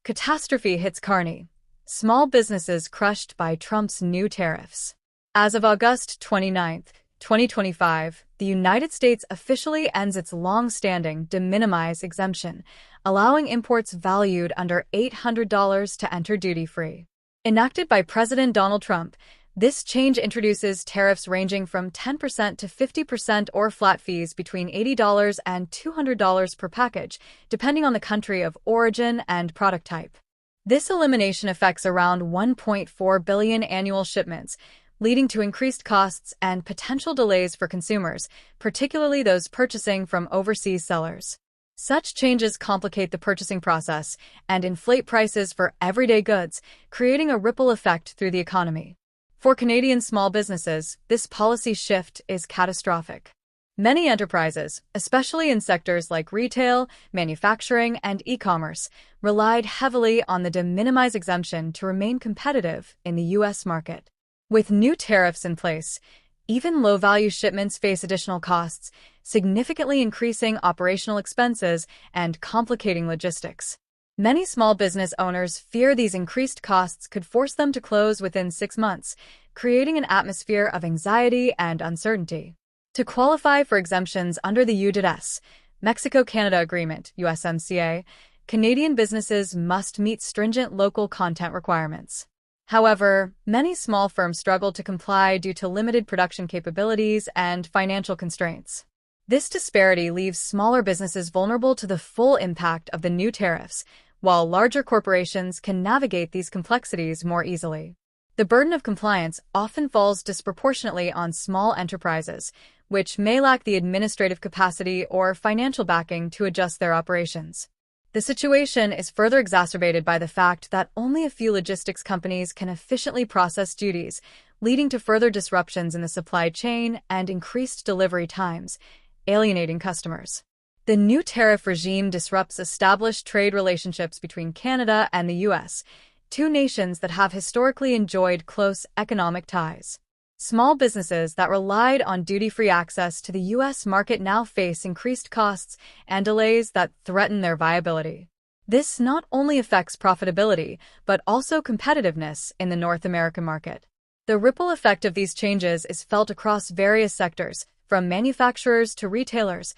Catastrophe hits Carney. Small businesses crushed by Trump's new tariffs. As of August 29, 2025, the United States officially ends its long-standing de minimis exemption, allowing imports valued under $800 to enter duty-free. Enacted by President Donald Trump, this change introduces tariffs ranging from 10% to 50% or flat fees between $80 and $200 per package, depending on the country of origin and product type. This elimination affects around 1.4 billion annual shipments, leading to increased costs and potential delays for consumers, particularly those purchasing from overseas sellers. Such changes complicate the purchasing process and inflate prices for everyday goods, creating a ripple effect through the economy. For Canadian small businesses, this policy shift is catastrophic. Many enterprises, especially in sectors like retail, manufacturing, and e-commerce, relied heavily on the de minimis exemption to remain competitive in the U.S. market. With new tariffs in place, even low-value shipments face additional costs, significantly increasing operational expenses and complicating logistics. Many small business owners fear these increased costs could force them to close within 6 months, creating an atmosphere of anxiety and uncertainty. To qualify for exemptions under the UDS, Mexico-Canada Agreement, USMCA, Canadian businesses must meet stringent local content requirements. However, many small firms struggle to comply due to limited production capabilities and financial constraints. This disparity leaves smaller businesses vulnerable to the full impact of the new tariffs, while larger corporations can navigate these complexities more easily. The burden of compliance often falls disproportionately on small enterprises, which may lack the administrative capacity or financial backing to adjust their operations. The situation is further exacerbated by the fact that only a few logistics companies can efficiently process duties, leading to further disruptions in the supply chain and increased delivery times, alienating customers. The new tariff regime disrupts established trade relationships between Canada and the U.S., two nations that have historically enjoyed close economic ties. Small businesses that relied on duty-free access to the U.S. market now face increased costs and delays that threaten their viability. This not only affects profitability, but also competitiveness in the North American market. The ripple effect of these changes is felt across various sectors, from manufacturers to retailers,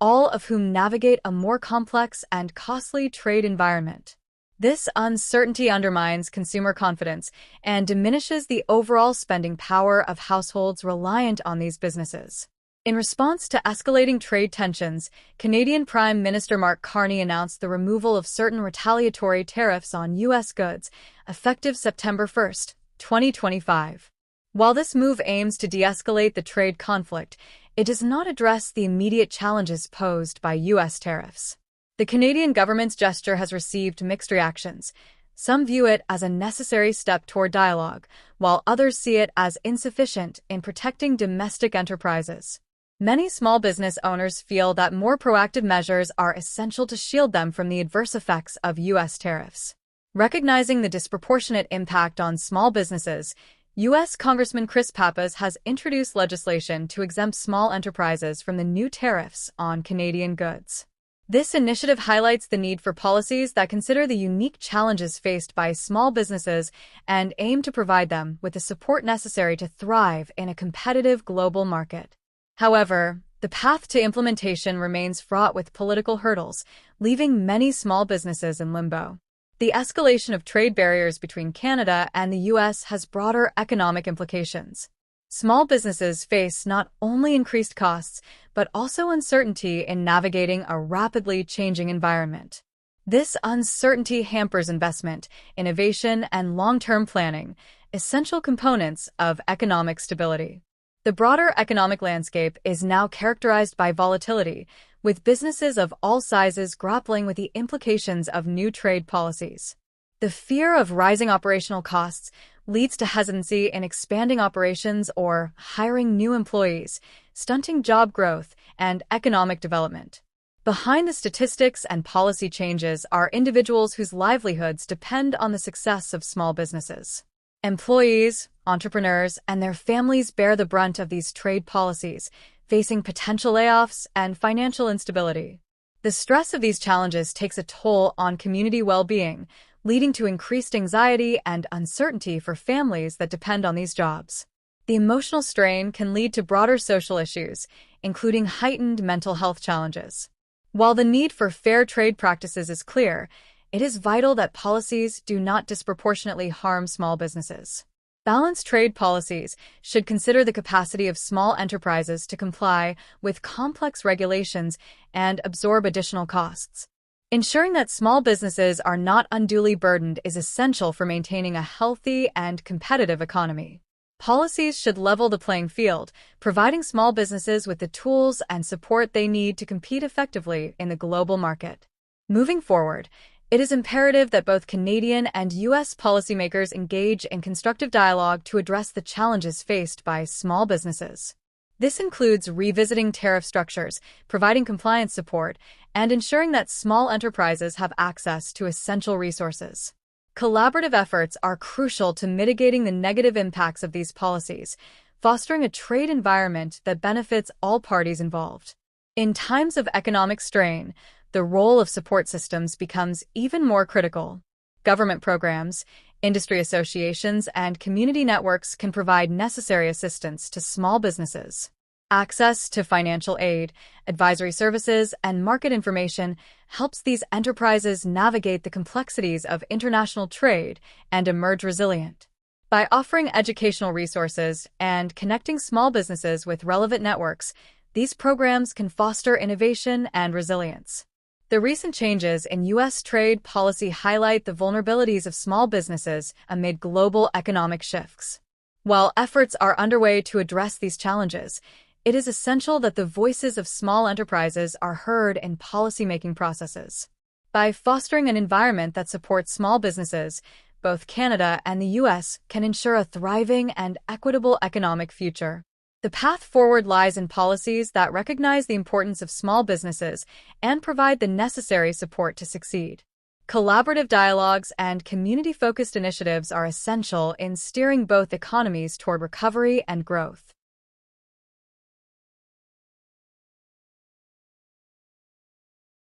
all of whom navigate a more complex and costly trade environment. This uncertainty undermines consumer confidence and diminishes the overall spending power of households reliant on these businesses. In response to escalating trade tensions, Canadian Prime Minister Carney announced the removal of certain retaliatory tariffs on U.S. goods, effective September 1, 2025. While this move aims to de-escalate the trade conflict, it does not address the immediate challenges posed by U.S. tariffs. The Canadian government's gesture has received mixed reactions. Some view it as a necessary step toward dialogue, while others see it as insufficient in protecting domestic enterprises. Many small business owners feel that more proactive measures are essential to shield them from the adverse effects of U.S. tariffs. Recognizing the disproportionate impact on small businesses, U.S. Congressman Pappas has introduced legislation to exempt small enterprises from the new tariffs on Canadian goods. This initiative highlights the need for policies that consider the unique challenges faced by small businesses and aim to provide them with the support necessary to thrive in a competitive global market. However, the path to implementation remains fraught with political hurdles, leaving many small businesses in limbo. The escalation of trade barriers between Canada and the U.S. has broader economic implications. Small businesses face not only increased costs, but also uncertainty in navigating a rapidly changing environment. This uncertainty hampers investment, innovation, and long-term planning, essential components of economic stability. The broader economic landscape is now characterized by volatility, with businesses of all sizes grappling with the implications of new trade policies. The fear of rising operational costs leads to hesitancy in expanding operations or hiring new employees, stunting job growth and economic development. Behind the statistics and policy changes are individuals whose livelihoods depend on the success of small businesses. Employees, entrepreneurs, and their families bear the brunt of these trade policies, facing potential layoffs and financial instability. The stress of these challenges takes a toll on community well-being, leading to increased anxiety and uncertainty for families that depend on these jobs. The emotional strain can lead to broader social issues, including heightened mental health challenges. While the need for fair trade practices is clear, it is vital that policies do not disproportionately harm small businesses. Balanced trade policies should consider the capacity of small enterprises to comply with complex regulations and absorb additional costs. Ensuring that small businesses are not unduly burdened is essential for maintaining a healthy and competitive economy. Policies should level the playing field, providing small businesses with the tools and support they need to compete effectively in the global market. Moving forward, it is imperative that both Canadian and U.S. policymakers engage in constructive dialogue to address the challenges faced by small businesses. This includes revisiting tariff structures, providing compliance support, and ensuring that small enterprises have access to essential resources. Collaborative efforts are crucial to mitigating the negative impacts of these policies, fostering a trade environment that benefits all parties involved. In times of economic strain, the role of support systems becomes even more critical. Government programs, industry associations, and community networks can provide necessary assistance to small businesses. Access to financial aid, advisory services, and market information helps these enterprises navigate the complexities of international trade and emerge resilient. By offering educational resources and connecting small businesses with relevant networks, these programs can foster innovation and resilience. The recent changes in U.S. trade policy highlight the vulnerabilities of small businesses amid global economic shifts. While efforts are underway to address these challenges, it is essential that the voices of small enterprises are heard in policymaking processes. By fostering an environment that supports small businesses, both Canada and the U.S. can ensure a thriving and equitable economic future. The path forward lies in policies that recognize the importance of small businesses and provide the necessary support to succeed. Collaborative dialogues and community-focused initiatives are essential in steering both economies toward recovery and growth.